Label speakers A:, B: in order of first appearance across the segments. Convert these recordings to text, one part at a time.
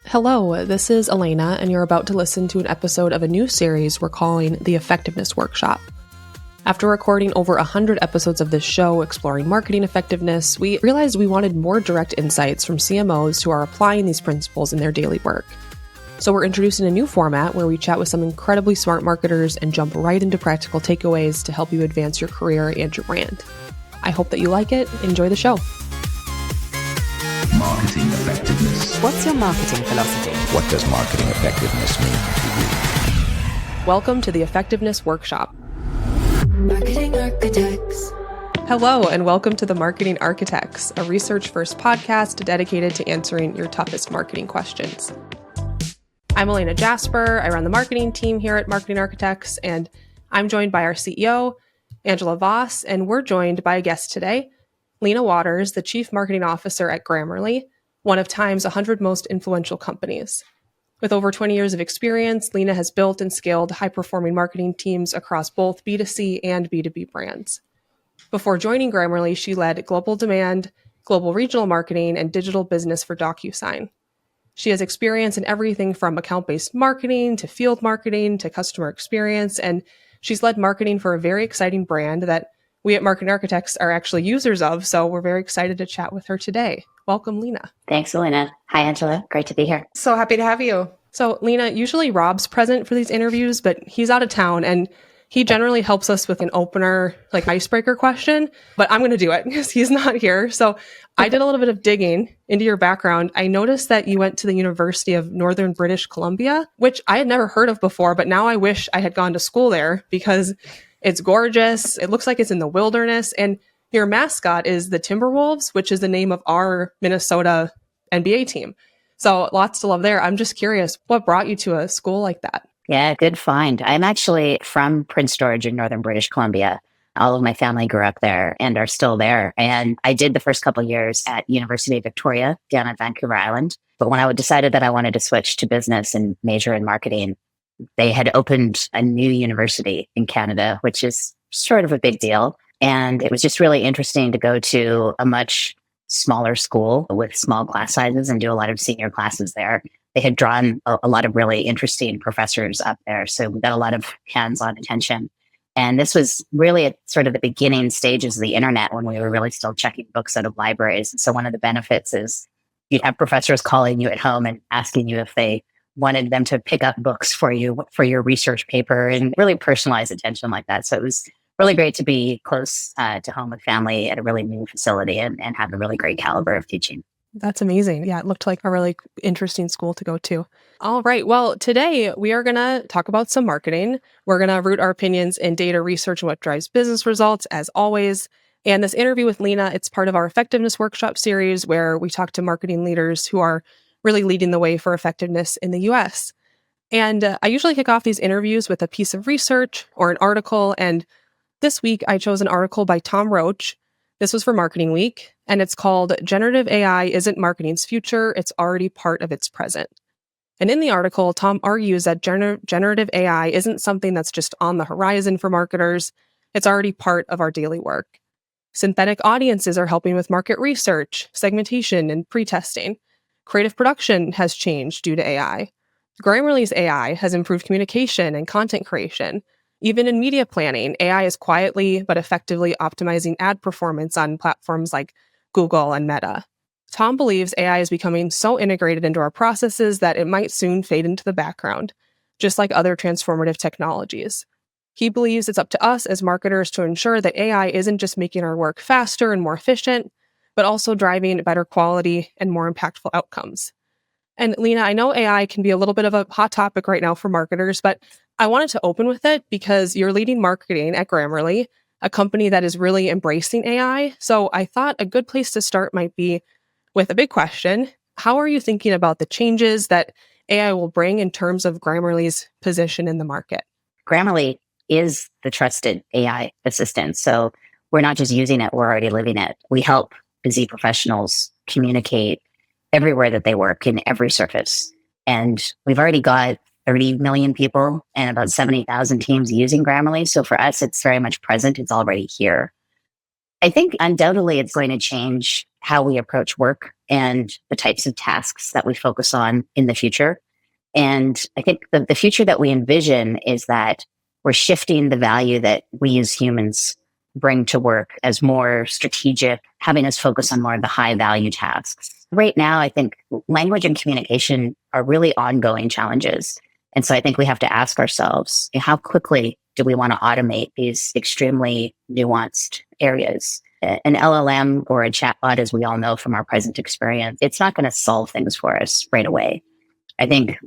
A: Hello, this is Elena, and you're about to listen to an episode of a new series we're calling The Effectiveness Workshop. After recording over 100 episodes of this show exploring marketing effectiveness, we realized we wanted more direct insights from CMOs who are applying these principles in their daily work. So we're introducing a new format where we chat with some incredibly smart marketers and jump right into practical takeaways to help you advance your career and your brand. I hope that you like it. Enjoy the show.
B: Marketing effectiveness.
C: What's your marketing philosophy?
B: What does marketing effectiveness mean to you?
A: Welcome to the Effectiveness Workshop.
D: Marketing Architects.
A: Hello, and welcome to the Marketing Architects, a research-first podcast dedicated to answering your toughest marketing questions. I'm Elena Jasper. I run the marketing team here at Marketing Architects, and I'm joined by our CEO, Angela Voss, and we're joined by a guest today, Lena Waters, the Chief Marketing Officer at Grammarly, one of Time's 100 most influential companies. With over 20 years of experience, Lena has built and scaled high-performing marketing teams across both B2C and B2B brands. Before joining Grammarly, she led global demand, global regional marketing, and digital business for DocuSign. She has experience in everything from account-based marketing to field marketing to customer experience, and she's led marketing for a very exciting brand that we at Marketing Architects are actually users of, so we're very excited to chat with her today. Welcome, Lena.
C: Thanks, Elena. Hi, Angela. Great to be here.
A: So happy to have you. So, Lena, usually Rob's present for these interviews, but he's out of town, and he generally helps us with an opener, like icebreaker question, but I'm going to do it because he's not here. So I did a little bit of digging into your background. I noticed that you went to the University of Northern British Columbia, which I had never heard of before, but now I wish I had gone to school there because it's gorgeous. It looks like it's in the wilderness. And your mascot is the Timberwolves, which is the name of our Minnesota NBA team. So lots to love there. I'm just curious, what brought you to a school like that?
C: Yeah, good find. I'm actually from Prince George in Northern British Columbia. All of my family grew up there and are still there. And I did the first couple of years at University of Victoria down on Vancouver Island. But when I decided that I wanted to switch to business and major in marketing, they had opened a new university in Canada, which is sort of a big deal. And it was just really interesting to go to a much smaller school with small class sizes and do a lot of senior classes there. They had drawn a lot of really interesting professors up there. So we got a lot of hands-on attention. And this was really at sort of the beginning stages of the internet when we were really still checking books out of libraries. So one of the benefits is you'd have professors calling you at home and asking you if they wanted them to pick up books for you for your research paper and really personalized attention like that. So it was really great to be close to home with family at a really new facility and have a really great caliber of teaching.
A: That's amazing. Yeah, it looked like a really interesting school to go to. All right. Well, today we are going to talk about some marketing. We're going to root our opinions in data research and what drives business results, as always. And this interview with Lena, it's part of our Effectiveness Workshop series where we talk to marketing leaders who are really leading the way for effectiveness in the US. And I usually kick off these interviews with a piece of research or an article. And this week I chose an article by Tom Roach. This was for Marketing Week, and it's called Generative AI Isn't Marketing's Future, It's Already Part of Its Present. And in the article, Tom argues that generative AI isn't something that's just on the horizon for marketers. It's already part of our daily work. Synthetic audiences are helping with market research, segmentation, and pre-testing. Creative production has changed due to AI. Grammarly's AI has improved communication and content creation. Even in media planning, AI is quietly but effectively optimizing ad performance on platforms like Google and Meta. Tom believes AI is becoming so integrated into our processes that it might soon fade into the background, just like other transformative technologies. He believes it's up to us as marketers to ensure that AI isn't just making our work faster and more efficient, but also driving better quality and more impactful outcomes. And Lena, I know AI can be a little bit of a hot topic right now for marketers, but I wanted to open with it because you're leading marketing at Grammarly, a company that is really embracing AI. So I thought a good place to start might be with a big question. How are you thinking about the changes that AI will bring in terms of Grammarly's position in the market?
C: Grammarly is the trusted AI assistant. So we're not just using it, we're already living it. We help busy professionals communicate everywhere that they work in every surface. And we've already got 30 million people and about 70,000 teams using Grammarly. So for us, it's very much present. It's already here. I think undoubtedly it's going to change how we approach work and the types of tasks that we focus on in the future. And I think the future that we envision is that we're shifting the value that we as humans bring to work as more strategic, having us focus on more of the high value tasks. Right now, I think language and communication are really ongoing challenges. And so I think we have to ask ourselves, how quickly do we want to automate these extremely nuanced areas? An LLM or a chatbot, as we all know from our present experience, it's not going to solve things for us right away. I think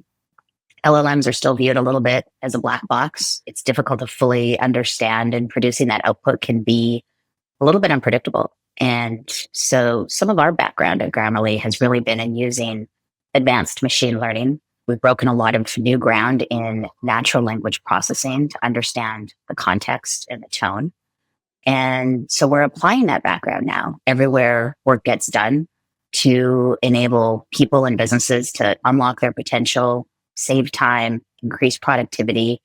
C: LLMs are still viewed a little bit as a black box. It's difficult to fully understand, and producing that output can be a little bit unpredictable. And so some of our background at Grammarly has really been in using advanced machine learning. We've broken a lot of new ground in natural language processing to understand the context and the tone. And so we're applying that background now everywhere work gets done to enable people and businesses to unlock their potential, save time, increase productivity.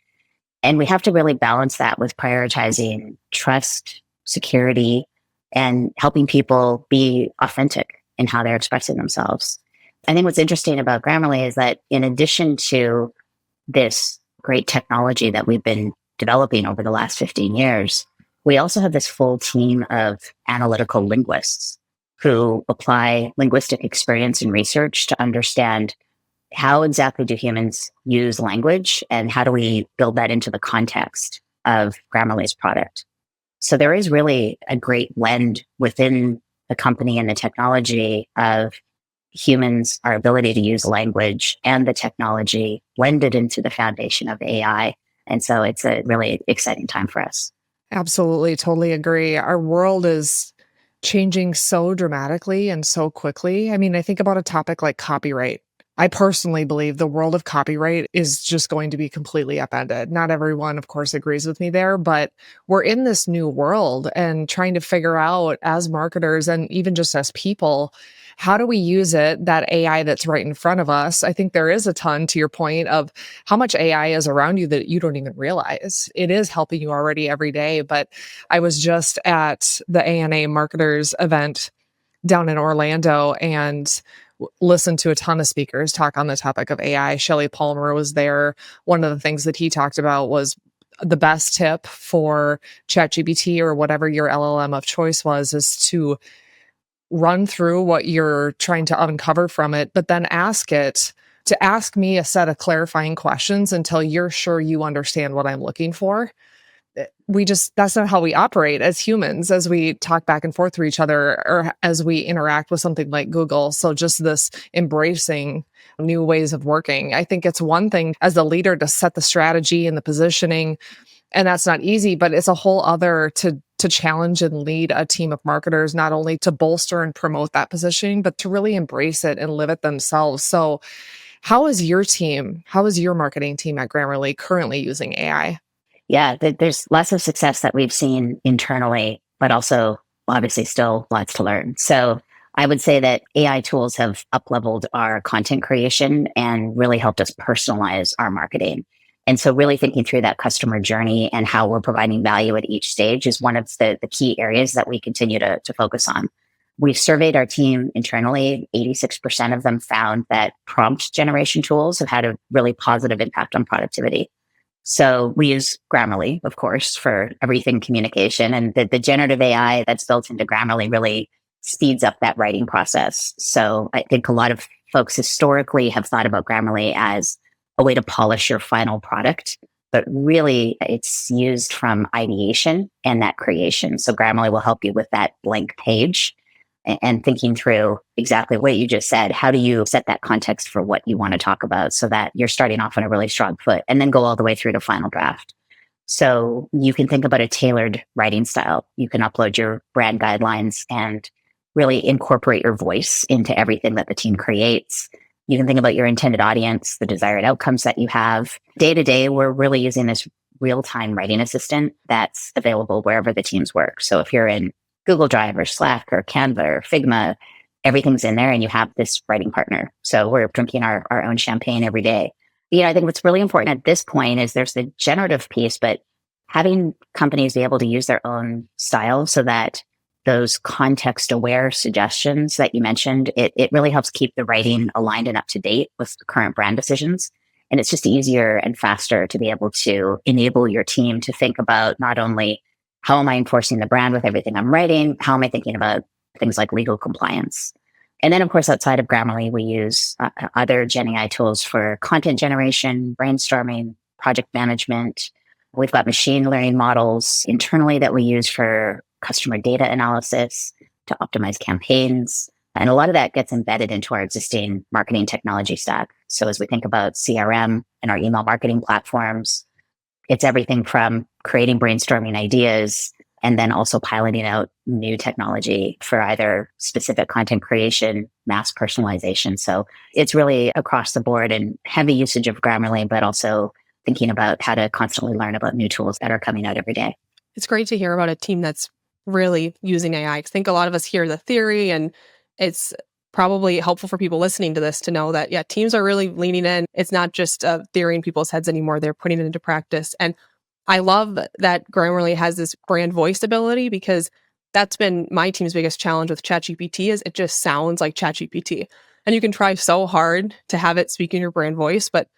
C: And we have to really balance that with prioritizing trust, security, and helping people be authentic in how they're expressing themselves. I think what's interesting about Grammarly is that in addition to this great technology that we've been developing over the last 15 years, we also have this full team of analytical linguists who apply linguistic experience and research to understand how exactly do humans use language and how do we build that into the context of Grammarly's product. So there is really a great blend within the company and the technology of humans, our ability to use language and the technology blended into the foundation of AI. And so it's a really exciting time for us.
E: Absolutely. Totally agree. Our world is changing so dramatically and so quickly. I mean, I think about a topic like copyright. I personally believe the world of copyright is just going to be completely upended. Not everyone, of course, agrees with me there, but we're in this new world and trying to figure out as marketers and even just as people, how do we use it, that AI that's right in front of us? I think there is a ton, to your point, of how much AI is around you that you don't even realize. It is helping you already every day. But I was just at the ANA Marketers event down in Orlando and listened to a ton of speakers talk on the topic of AI. Shelley Palmer was there. One of the things that he talked about was the best tip for ChatGPT or whatever your LLM of choice was, is to run through what you're trying to uncover from it, but then ask it to ask me a set of clarifying questions until you're sure you understand what I'm looking for. That's not how we operate as humans, as we talk back and forth to each other or as we interact with something like Google. So just this embracing new ways of working. I think it's one thing as a leader to set the strategy and the positioning, and that's not easy, but it's a whole other to challenge and lead a team of marketers, not only to bolster and promote that positioning, but to really embrace it and live it themselves. So how is your marketing team at Grammarly currently using AI?
C: Yeah, there's lots of success that we've seen internally, but also obviously still lots to learn. So I would say that AI tools have up-leveled our content creation and really helped us personalize our marketing. And so really thinking through that customer journey and how we're providing value at each stage is one of the key areas that we continue to focus on. We've surveyed our team internally. 86% of them found that prompt generation tools have had a really positive impact on productivity. So we use Grammarly, of course, for everything communication, and the generative AI that's built into Grammarly really speeds up that writing process. So I think a lot of folks historically have thought about Grammarly as a way to polish your final product, but really it's used from ideation and that creation. So Grammarly will help you with that blank page and thinking through exactly what you just said. How do you set that context for what you want to talk about so that you're starting off on a really strong foot and then go all the way through to final draft? So you can think about a tailored writing style. You can upload your brand guidelines and really incorporate your voice into everything that the team creates. You can think about your intended audience, the desired outcomes that you have. Day to day, we're really using this real-time writing assistant that's available wherever the teams work. So if you're in Google Drive or Slack or Canva or Figma, everything's in there and you have this writing partner. So we're drinking our own champagne every day. I think what's really important at this point is there's the generative piece, but having companies be able to use their own style so that those context aware suggestions that you mentioned, it really helps keep the writing aligned and up to date with current brand decisions. And it's just easier and faster to be able to enable your team to think about not only how am I enforcing the brand with everything I'm writing, how am I thinking about things like legal compliance. And then, of course, outside of Grammarly, we use other GenAI tools for content generation, brainstorming, project management. We've got machine learning models internally that we use for customer data analysis to optimize campaigns. And a lot of that gets embedded into our existing marketing technology stack. So as we think about CRM and our email marketing platforms, it's everything from creating brainstorming ideas and then also piloting out new technology for either specific content creation, mass personalization. So it's really across the board and heavy usage of Grammarly, but also thinking about how to constantly learn about new tools that are coming out every day.
A: It's great to hear about a team that's really using AI. I think a lot of us hear the theory, and it's probably helpful for people listening to this to know that, yeah, teams are really leaning in. It's not just a theory in people's heads anymore. They're putting it into practice. And I love that Grammarly has this brand voice ability, because that's been my team's biggest challenge with ChatGPT is it just sounds like ChatGPT. And you can try so hard to have it speak in your brand voice, but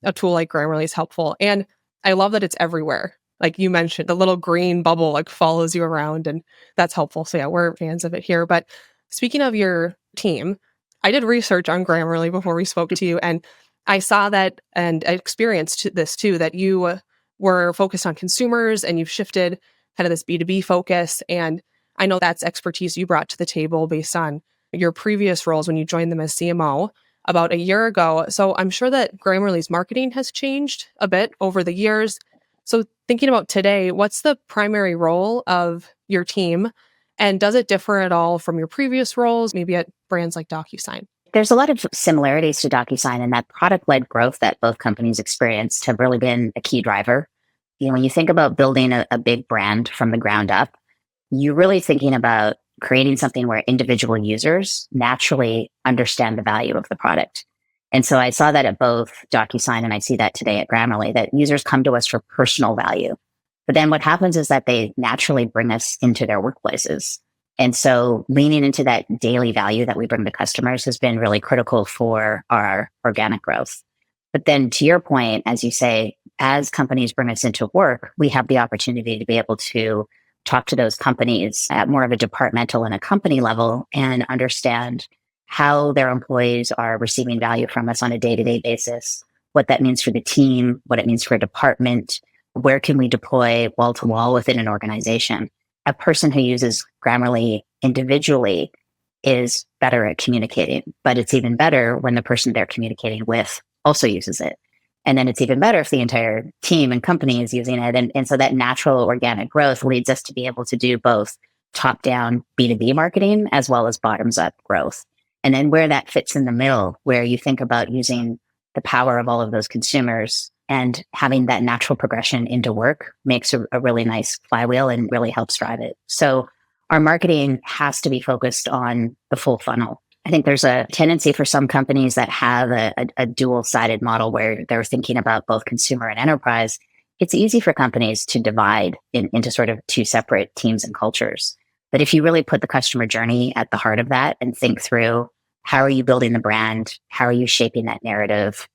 A: a tool like Grammarly is helpful. And I love that it's everywhere. Like you mentioned, the little green bubble like follows you around, and that's helpful. So yeah, we're fans of it here. But speaking of your team, I did research on Grammarly before we spoke to you, and I saw that and I experienced this too, that you were focused on consumers and you've shifted kind of this B2B focus. And I know that's expertise you brought to the table based on your previous roles when you joined them as CMO about a year ago. So I'm sure that Grammarly's marketing has changed a bit over the years. So thinking about today, what's the primary role of your team? And does it differ at all from your previous roles, maybe at brands like DocuSign?
C: There's a lot of similarities to DocuSign, and that product-led growth that both companies experienced have really been a key driver. When you think about building a big brand from the ground up, you're really thinking about creating something where individual users naturally understand the value of the product. And so I saw that at both DocuSign, and I see that today at Grammarly, that users come to us for personal value. But then what happens is that they naturally bring us into their workplaces. And so leaning into that daily value that we bring to customers has been really critical for our organic growth. But then to your point, as you say, as companies bring us into work, we have the opportunity to be able to talk to those companies at more of a departmental and a company level and understand how their employees are receiving value from us on a day-to-day basis, what that means for the team, what it means for a department, where can we deploy wall-to-wall within an organization. A person who uses Grammarly individually is better at communicating, but it's even better when the person they're communicating with also uses it. And then it's even better if the entire team and company is using it. And so that natural organic growth leads us to be able to do both top-down B2B marketing as well as bottoms-up growth. And then where that fits in the middle, where you think about using the power of all of those consumers and having that natural progression into work makes a really nice flywheel and really helps drive it. So our marketing has to be focused on the full funnel. I think there's a tendency for some companies that have a dual-sided model where they're thinking about both consumer and enterprise. It's easy for companies to divide into sort of two separate teams and cultures. But if you really put the customer journey at the heart of that and think through how are you building the brand, how are you shaping that narrative,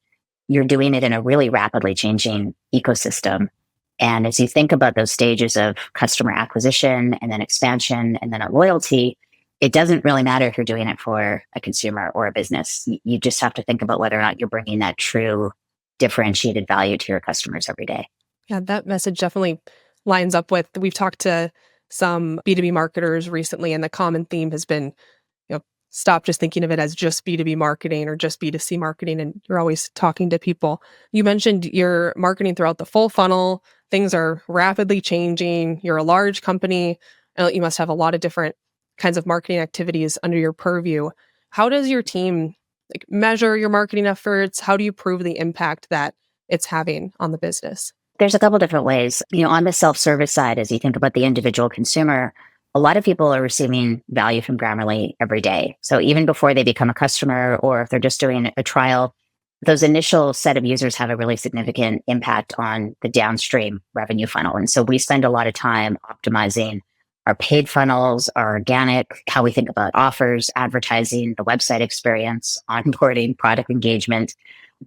C: you're doing it in a really rapidly changing ecosystem. And as you think about those stages of customer acquisition and then expansion and then a loyalty, it doesn't really matter if you're doing it for a consumer or a business. You just have to think about whether or not you're bringing that true differentiated value to your customers every day.
A: Yeah, that message definitely lines up with, we've talked to some B2B marketers recently, and the common theme has been, stop just thinking of it as just B2B marketing or just B2C marketing, and you're always talking to people. You mentioned you're marketing throughout the full funnel. Things are rapidly changing. You're a large company. You must have a lot of different kinds of marketing activities under your purview. How does your team measure your marketing efforts? How do you prove the impact that it's having on the business?
C: There's a couple different ways. On the self-service side, as you think about the individual consumer, a lot of people are receiving value from Grammarly every day. So even before they become a customer, or if they're just doing a trial, those initial set of users have a really significant impact on the downstream revenue funnel. And so we spend a lot of time optimizing our paid funnels, our organic, how we think about offers, advertising, the website experience, onboarding, product engagement.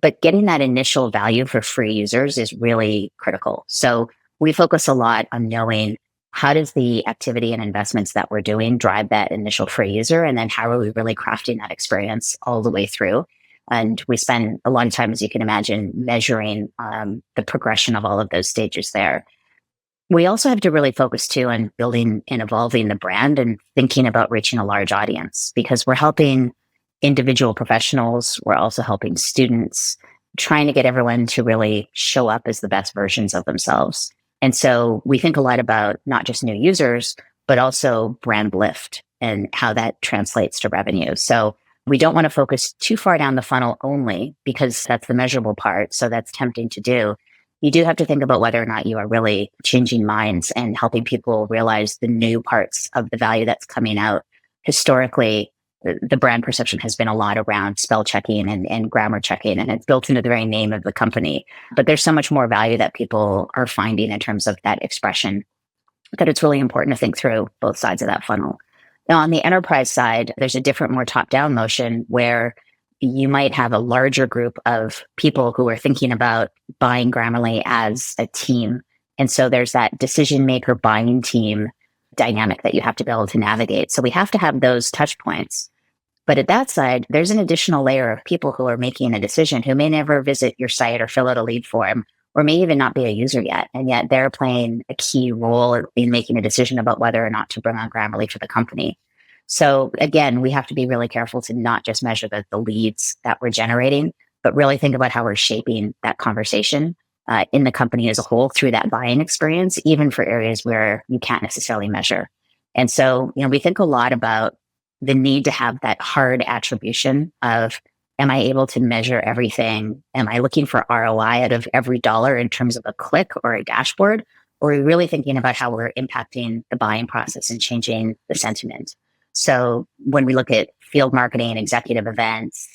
C: But getting that initial value for free users is really critical. So we focus a lot on knowing how does the activity and investments that we're doing drive that initial free user? And then how are we really crafting that experience all the way through? And we spend a lot of time, as you can imagine, measuring the progression of all of those stages there. We also have to really focus too on building and evolving the brand and thinking about reaching a large audience, because we're helping individual professionals. We're also helping students, trying to get everyone to really show up as the best versions of themselves. And so we think a lot about not just new users, but also brand lift and how that translates to revenue. So we don't want to focus too far down the funnel only, because that's the measurable part. So that's tempting to do. You do have to think about whether or not you are really changing minds and helping people realize the new parts of the value that's coming out. Historically, the brand perception has been a lot around spell checking and grammar checking, and it's built into the very name of the company. But there's so much more value that people are finding in terms of that expression that it's really important to think through both sides of that funnel. Now, on the enterprise side, there's a different, more top-down motion where you might have a larger group of people who are thinking about buying Grammarly as a team. And so there's that decision maker buying team dynamic that you have to be able to navigate. So we have to have those touch points. But at that side, there's an additional layer of people who are making a decision who may never visit your site or fill out a lead form, or may even not be a user yet. And yet they're playing a key role in making a decision about whether or not to bring on Grammarly for the company. So again, we have to be really careful to not just measure the leads that we're generating, but really think about how we're shaping that conversation in the company as a whole through that buying experience, even for areas where you can't necessarily measure. And so, we think a lot about the need to have that hard attribution of, am I able to measure everything? Am I looking for ROI out of every dollar in terms of a click or a dashboard? Or are we really thinking about how we're impacting the buying process and changing the sentiment? So when we look at field marketing, executive events,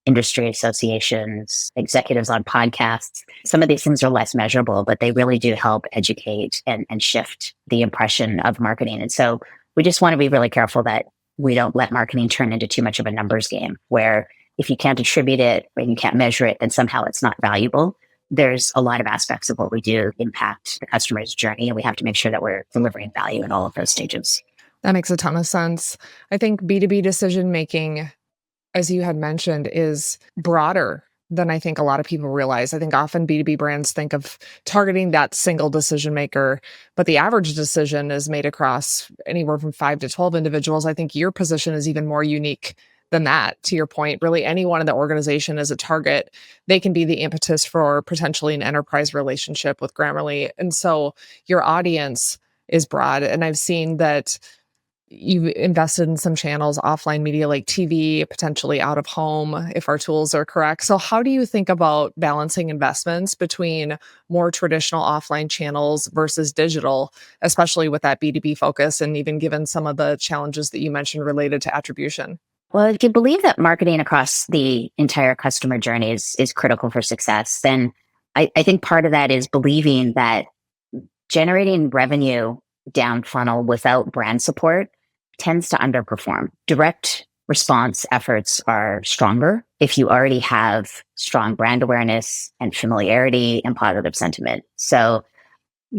C: industry associations, executives on podcasts, some of these things are less measurable, but they really do help educate and shift the impression of marketing. And so we just want to be really careful that we don't let marketing turn into too much of a numbers game, where if you can't attribute it and you can't measure it, then somehow it's not valuable. There's a lot of aspects of what we do impact the customer's journey, and we have to make sure that we're delivering value in all of those stages.
E: That makes a ton of sense. I think B2B decision making, as you had mentioned, is broader than I think a lot of people realize. I think often B2B brands think of targeting that single decision maker, but the average decision is made across anywhere from 5 to 12 individuals. I think your position is even more unique than that. To your point, really anyone in the organization is a target. They can be the impetus for potentially an enterprise relationship with Grammarly. And so your audience is broad. And I've seen that you've invested in some channels, offline media like TV, potentially out of home, if our tools are correct. So how do you think about balancing investments between more traditional offline channels versus digital, especially with that B2B focus, and even given some of the challenges that you mentioned related to attribution?
C: Well, if you believe that marketing across the entire customer journey is critical for success, then I think part of that is believing that generating revenue down funnel without brand support tends to underperform. Direct response efforts are stronger if you already have strong brand awareness and familiarity and positive sentiment. So,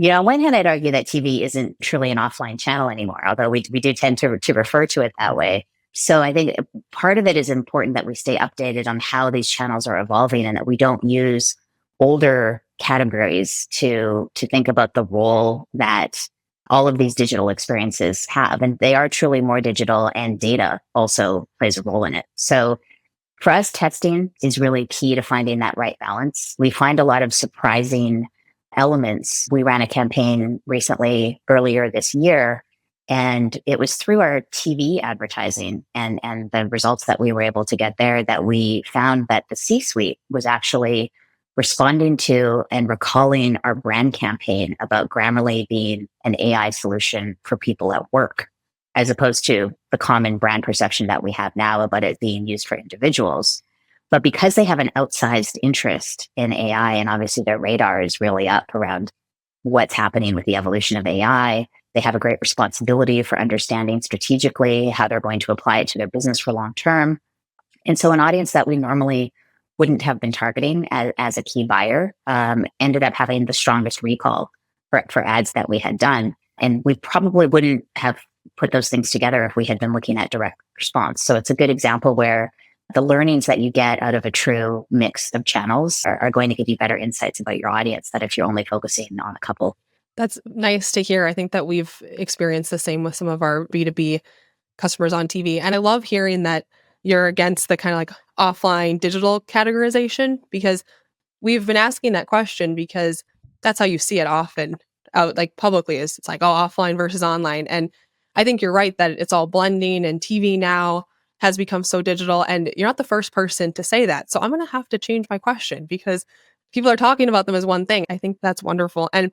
C: on one hand, I'd argue that TV isn't truly an offline channel anymore, although we do tend to refer to it that way. So I think part of it is important that we stay updated on how these channels are evolving, and that we don't use older categories to think about the role that all of these digital experiences have. And they are truly more digital, and data also plays a role in it. So for us, testing is really key to finding that right balance. We find a lot of surprising elements. We ran a campaign recently earlier this year, and it was through our TV advertising and the results that we were able to get there that we found that the C-suite was actually responding to and recalling our brand campaign about Grammarly being an AI solution for people at work, as opposed to the common brand perception that we have now about it being used for individuals. But because they have an outsized interest in AI, and obviously their radar is really up around what's happening with the evolution of AI, They have a great responsibility for understanding strategically how they're going to apply it to their business for long term. And so an audience that we normally wouldn't have been targeting as a key buyer ended up having the strongest recall for ads that we had done. And we probably wouldn't have put those things together if we had been looking at direct response. So it's a good example where the learnings that you get out of a true mix of channels are going to give you better insights about your audience than if you're only focusing on a couple.
A: That's nice to hear. I think that we've experienced the same with some of our B2B customers on TV. And I love hearing that you're against the kind of like offline digital categorization, because we've been asking that question because that's how you see it often out like publicly, is it's like, oh, offline versus online. And I think you're right that it's all blending, and TV now has become so digital, and you're not the first person to say that. So I'm going to have to change my question, because people are talking about them as one thing. I think that's wonderful. And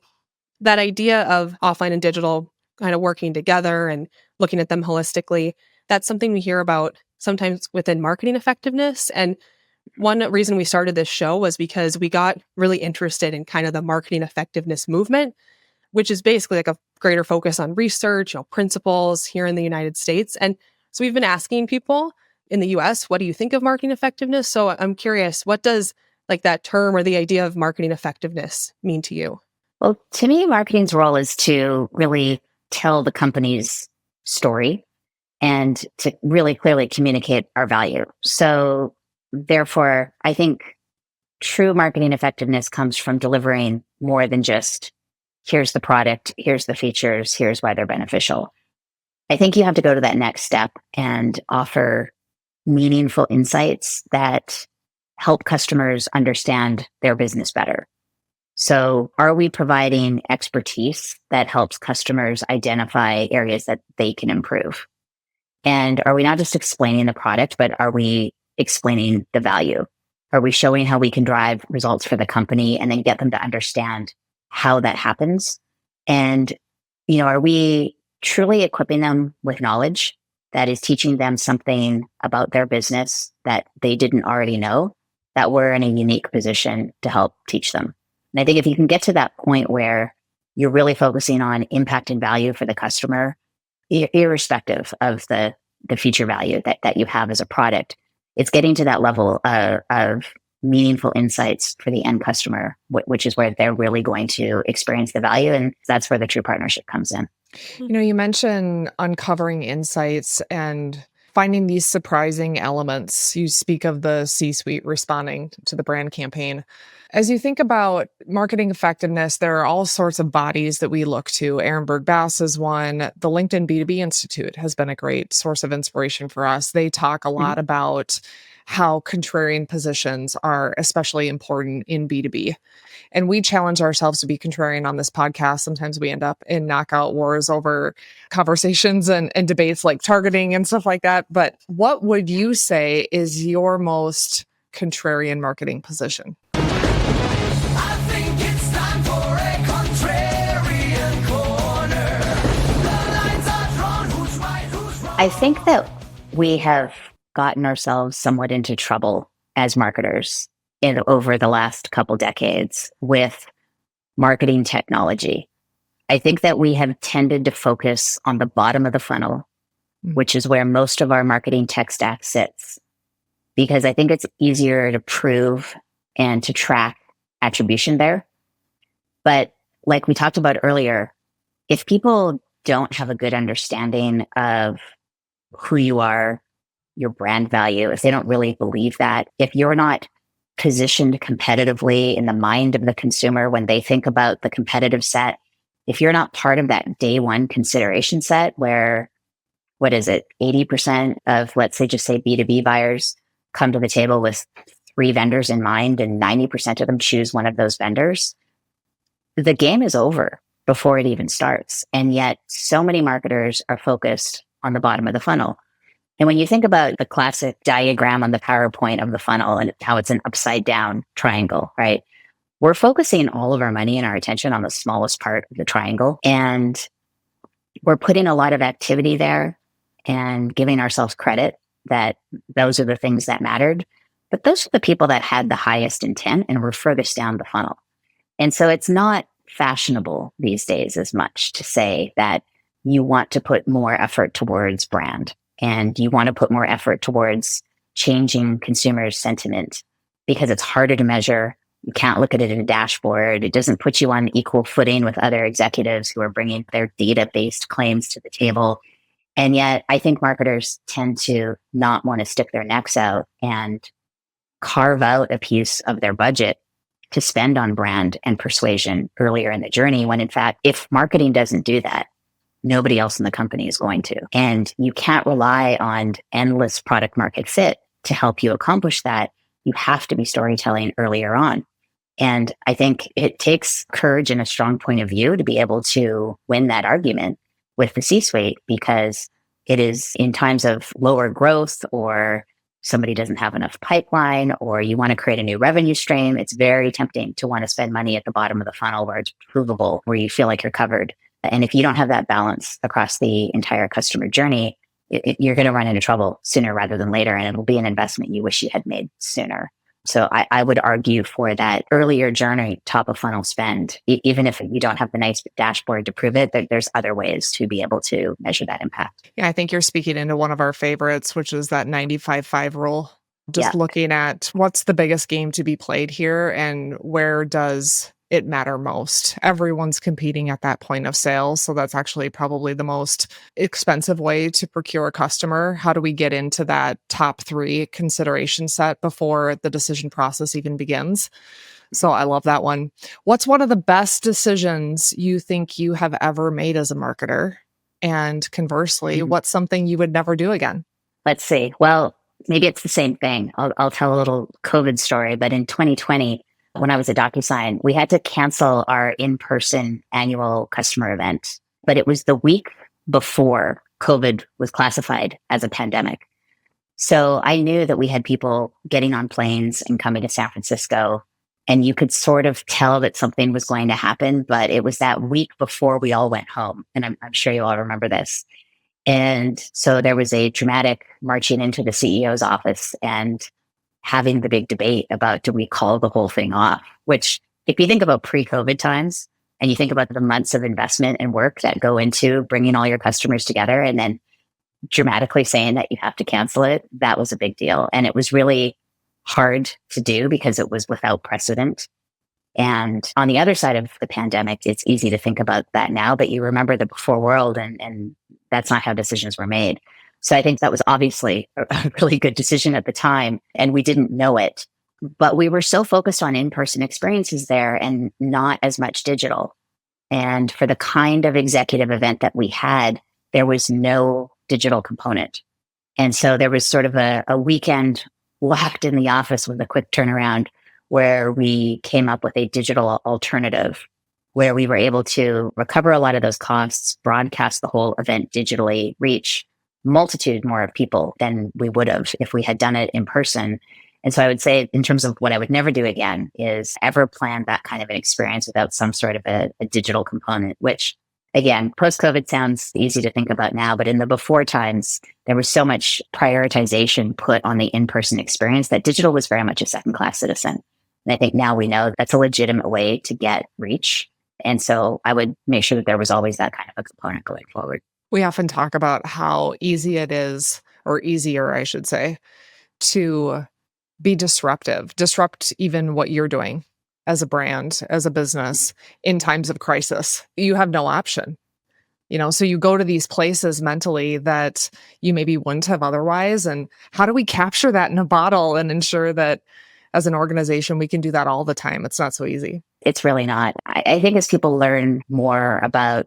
A: that idea of offline and digital kind of working together and looking at them holistically, that's something we hear about sometimes within marketing effectiveness. And one reason we started this show was because we got really interested in kind of the marketing effectiveness movement, which is basically like a greater focus on research, principles here in the United States. And so we've been asking people in the US, what do you think of marketing effectiveness? So I'm curious, what does like that term or the idea of marketing effectiveness mean to you?
C: Well, to me, marketing's role is to really tell the company's story and to really clearly communicate our value. So therefore, I think true marketing effectiveness comes from delivering more than just, here's the product, here's the features, here's why they're beneficial. I think you have to go to that next step and offer meaningful insights that help customers understand their business better. So are we providing expertise that helps customers identify areas that they can improve? And are we not just explaining the product, but are we explaining the value? Are we showing how we can drive results for the company and then get them to understand how that happens? And, are we truly equipping them with knowledge that is teaching them something about their business that they didn't already know, that we're in a unique position to help teach them? And I think if you can get to that point where you're really focusing on impact and value for the customer, irrespective of the future value that you have as a product, it's getting to that level of meaningful insights for the end customer, which is where they're really going to experience the value. And that's where the true partnership comes in.
E: You mentioned uncovering insights and finding these surprising elements. You speak of the C-suite responding to the brand campaign. As you think about marketing effectiveness, there are all sorts of bodies that we look to. Ehrenberg Bass is one. The LinkedIn B2B Institute has been a great source of inspiration for us. They talk a lot about how contrarian positions are especially important in B2B. And we challenge ourselves to be contrarian on this podcast. Sometimes we end up in knockout wars over conversations and debates like targeting and stuff like that. But what would you say is your most contrarian marketing position?
D: I think it's time for a contrarian corner. The lines are drawn, who's right, who's wrong.
C: I think that we have gotten ourselves somewhat into trouble as marketers over the last couple decades with marketing technology. I think that we have tended to focus on the bottom of the funnel, which is where most of our marketing tech stack sits, because I think it's easier to prove and to track attribution there. But like we talked about earlier, if people don't have a good understanding of who you are, your brand value, if they don't really believe that, if you're not positioned competitively in the mind of the consumer when they think about the competitive set, if you're not part of that day one consideration set where, 80% of, let's say, just say B2B buyers come to the table with 3 vendors in mind and 90% of them choose one of those vendors, the game is over before it even starts. And yet so many marketers are focused on the bottom of the funnel. And when you think about the classic diagram on the PowerPoint of the funnel and how it's an upside down triangle, right? We're focusing all of our money and our attention on the smallest part of the triangle. And we're putting a lot of activity there and giving ourselves credit that those are the things that mattered. But those are the people that had the highest intent and were furthest down the funnel. And so it's not fashionable these days as much to say that you want to put more effort towards brand and you want to put more effort towards changing consumers' sentiment because it's harder to measure. You can't look at it in a dashboard. It doesn't put you on equal footing with other executives who are bringing their data-based claims to the table. And yet I think marketers tend to not want to stick their necks out and carve out a piece of their budget to spend on brand and persuasion earlier in the journey, when in fact, if marketing doesn't do that, nobody else in the company is going to. And you can't rely on endless product market fit to help you accomplish that. You have to be storytelling earlier on. And I think it takes courage and a strong point of view to be able to win that argument with the C-suite, because it is in times of lower growth or somebody doesn't have enough pipeline or you want to create a new revenue stream. It's very tempting to want to spend money at the bottom of the funnel where it's provable, where you feel like you're covered. And if you don't have that balance across the entire customer journey, you're going to run into trouble sooner rather than later. And it'll be an investment you wish you had made sooner. So I would argue for that earlier journey, top of funnel spend, even if you don't have the nice dashboard to prove it, there's other ways to be able to measure that impact.
E: Yeah, I think you're speaking into one of our favorites, which is that 95-5 rule. Just looking at what's the biggest game to be played here and where does it matter most. Everyone's competing at that point of sale. So that's actually probably the most expensive way to procure a customer. How do we get into that top 3 consideration set before the decision process even begins? So I love that one. What's one of the best decisions you think you have ever made as a marketer? And conversely, what's something you would never do again?
C: Let's see. Well, maybe it's the same thing. I'll tell a little COVID story, but in 2020, when I was at DocuSign, we had to cancel our in-person annual customer event, but it was the week before COVID was classified as a pandemic. So I knew that we had people getting on planes and coming to San Francisco, and you could sort of tell that something was going to happen, but it was that week before we all went home. And I'm sure you all remember this. And so there was a dramatic marching into the CEO's office and having the big debate about, do we call the whole thing off? Which, if you think about pre-COVID times and you think about the months of investment and work that go into bringing all your customers together and then dramatically saying that you have to cancel it, that was a big deal. And it was really hard to do because it was without precedent. And on the other side of the pandemic, it's easy to think about that now, but you remember the before world and that's not how decisions were made. So I think that was obviously a really good decision at the time, and we didn't know it. But we were so focused on in-person experiences there and not as much digital. And for the kind of executive event that we had, there was no digital component. And so there was sort of a weekend locked in the office with a quick turnaround where we came up with a digital alternative where we were able to recover a lot of those costs, broadcast the whole event digitally, reach multitude more of people than we would have if we had done it in person. And so I would say, in terms of what I would never do again, is ever plan that kind of an experience without some sort of a digital component, which again, post-COVID sounds easy to think about now, but in the before times, there was so much prioritization put on the in-person experience that digital was very much a second-class citizen. And I think now we know that's a legitimate way to get reach. And so I would make sure that there was always that kind of a component going forward.
E: We often talk about how easy it is, or easier, I should say, to be disrupt even what you're doing as a brand, as a business in times of crisis. You have no option. So you go to these places mentally that you maybe wouldn't have otherwise. And how do we capture that in a bottle and ensure that as an organization, we can do that all the time? It's not so easy.
C: It's really not. I think as people learn more about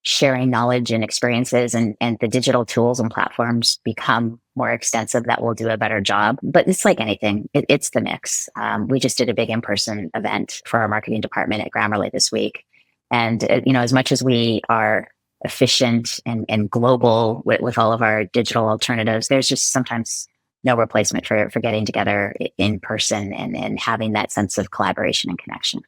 C: sharing knowledge and experiences and the digital tools and platforms become more extensive, that will do a better job. But it's like anything. It's the mix. We just did a big in-person event for our marketing department at Grammarly this week. And, as much as we are efficient and global with all of our digital alternatives, there's just sometimes no replacement for getting together in person and having that sense of collaboration and connection.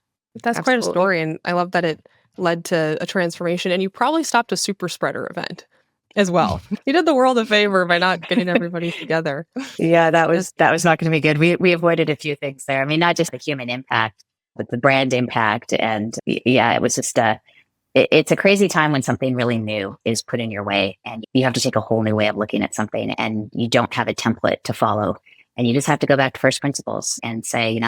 A: That's quite a story. And I love that it led to a transformation, and you probably stopped a super spreader event as well. You did the world a favor by not getting everybody together.
C: Yeah, that was not going to be good. We avoided a few things there. I mean, not just the human impact, with the brand impact. And yeah, it was just it's a crazy time when something really new is put in your way and you have to take a whole new way of looking at something and you don't have a template to follow. And you just have to go back to first principles and say,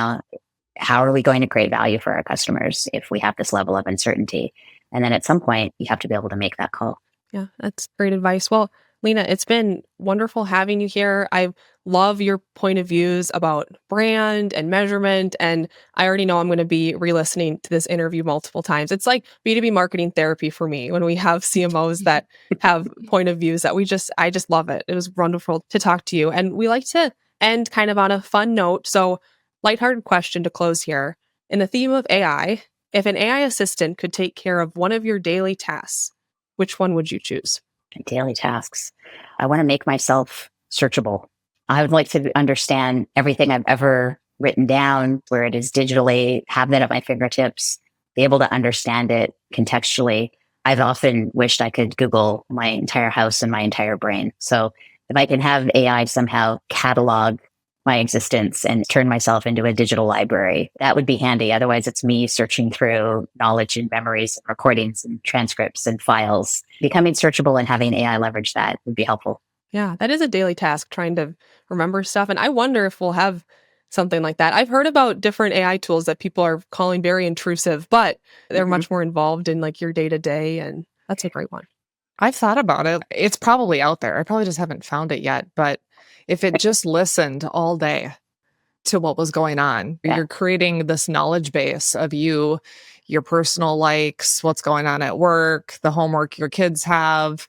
C: how are we going to create value for our customers if we have this level of uncertainty? And then at some point, you have to be able to make that call.
A: Yeah, that's great advice. Well, Lena, it's been wonderful having you here. I love your point of views about brand and measurement. And I already know I'm going to be re-listening to this interview multiple times. It's like B2B marketing therapy for me when we have CMOs that have point of views that I just love it. It was wonderful to talk to you. And we like to end kind of on a fun note. So lighthearted question to close here. In the theme of AI, if an AI assistant could take care of one of your daily tasks, which one would you choose?
C: Daily tasks. I want to make myself searchable. I would like to understand everything I've ever written down, where it is digitally, have that at my fingertips, be able to understand it contextually. I've often wished I could Google my entire house and my entire brain. So if I can have AI somehow catalog my existence and turn myself into a digital library, that would be handy. Otherwise, it's me searching through knowledge and memories and recordings and transcripts and files. Becoming searchable and having AI leverage that would be helpful.
A: Yeah, that is a daily task, trying to remember stuff. And I wonder if we'll have something like that. I've heard about different AI tools that people are calling very intrusive, but they're much more involved in like your day to day. And that's a great one.
E: I've thought about it. It's probably out there. I probably just haven't found it yet. But if it just listened all day to what was going on, you're creating this knowledge base of you, your personal likes, what's going on at work, the homework your kids have,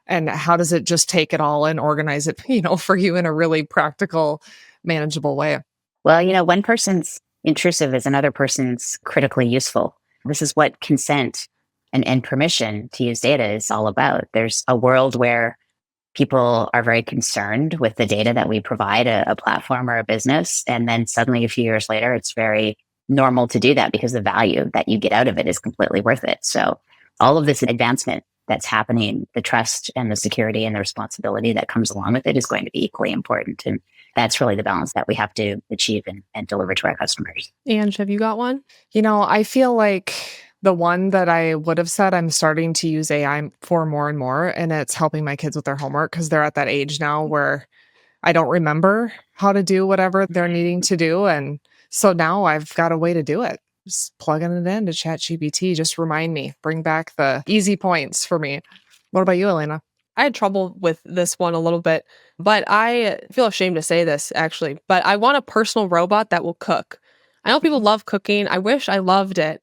E: and how does it just take it all and organize it, for you in a really practical, manageable way.
C: Well, one person's intrusive is another person's critically useful. This is what consent and permission to use data is all about. There's a world where people are very concerned with the data that we provide a platform or a business. And then suddenly a few years later, it's very normal to do that because the value that you get out of it is completely worth it. So all of this advancement that's happening, the trust and the security and the responsibility that comes along with it is going to be equally important. And that's really the balance that we have to achieve and deliver to our customers.
A: Ange, have you got one?
E: I feel like the one that I would have said I'm starting to use AI for more and more, and it's helping my kids with their homework because they're at that age now where I don't remember how to do whatever they're needing to do. And so now I've got a way to do it. Just plugging it into ChatGPT. Just remind me, bring back the easy points for me. What about you, Elena?
A: I had trouble with this one a little bit, but I feel ashamed to say this actually, but I want a personal robot that will cook. I know people love cooking. I wish I loved it.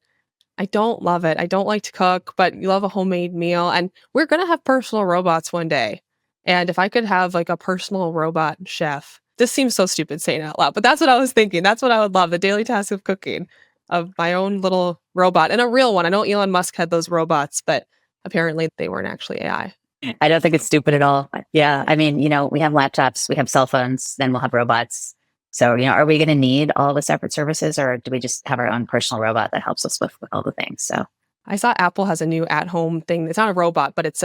A: I don't love it. I don't like to cook, but you love a homemade meal. And we're going to have personal robots one day. And if I could have like a personal robot chef, this seems so stupid saying it out loud, but that's what I was thinking. That's what I would love, the daily task of cooking, of my own little robot, and a real one. I know Elon Musk had those robots, but apparently they weren't actually AI.
C: I don't think it's stupid at all. Yeah. I mean, we have laptops, we have cell phones, then we'll have robots. So, are we going to need all the separate services, or do we just have our own personal robot that helps us with all the things? So
A: I saw Apple has a new at-home thing. It's not a robot, but it's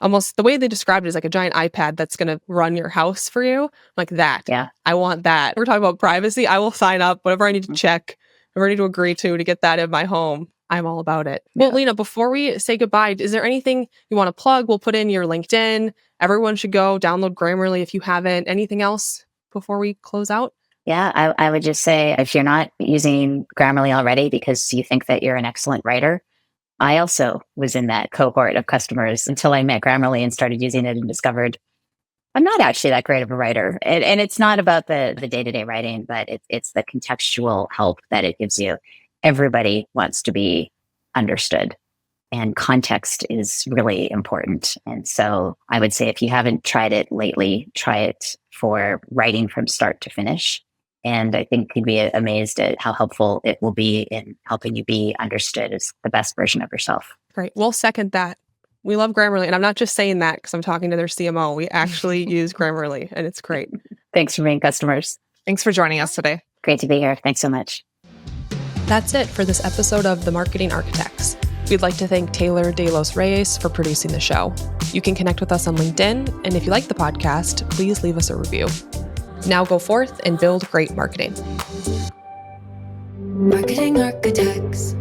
A: almost the way they described it is like a giant iPad that's going to run your house for you. Like that. Yeah. I want that. We're talking about privacy. I will sign up whatever I need to check, whatever I need to agree to get that in my home. I'm all about it. Well, Lena, before we say goodbye, is there anything you want to plug? We'll put in your LinkedIn. Everyone should go download Grammarly if you haven't. Anything else before we close out?
C: Yeah, I would just say if you're not using Grammarly already because you think that you're an excellent writer, I also was in that cohort of customers until I met Grammarly and started using it and discovered I'm not actually that great of a writer. And it's not about the day-to-day writing, but it's the contextual help that it gives you. Everybody wants to be understood, and context is really important. And so I would say if you haven't tried it lately, try it for writing from start to finish. And I think you'd be amazed at how helpful it will be in helping you be understood as the best version of yourself.
A: Great. We'll second that. We love Grammarly. And I'm not just saying that because I'm talking to their CMO. We actually use Grammarly, and it's great.
C: Thanks for being customers.
E: Thanks for joining us today.
C: Great to be here. Thanks so much.
A: That's it for this episode of The Marketing Architects. We'd like to thank Taylor De Los Reyes for producing the show. You can connect with us on LinkedIn, and if you like the podcast, please leave us a review. Now go forth and build great marketing.
D: Marketing
F: attacks.